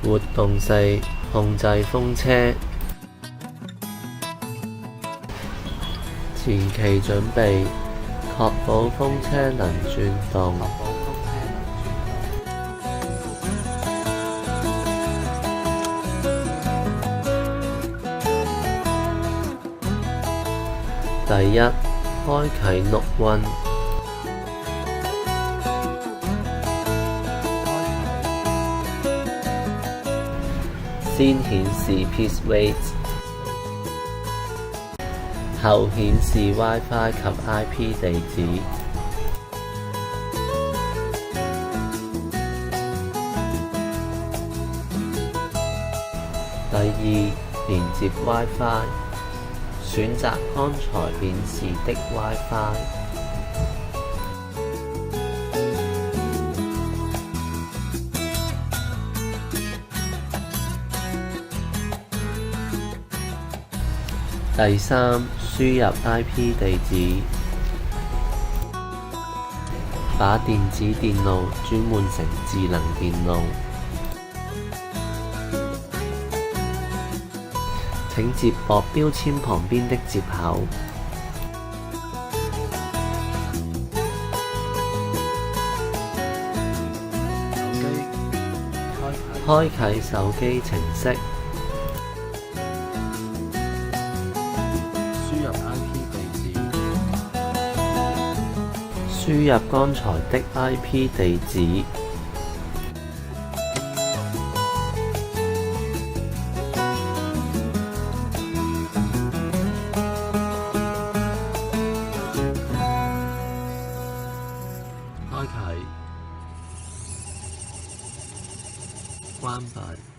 活動4控制風車。前期準備，確保風車能轉動。第一，開啟錄溫。先顯示 piece weight， 後顯示 WiFi 及 IP 地址。第二，連接 WiFi， 選擇剛才顯示的 WiFi。第三，輸入 IP 地址，把電子電路轉換成智能電路。請接駁標籤旁邊的接口。開啟手機程式。輸入 IP 地址，輸入剛才的 IP 地址。開啟，關閉。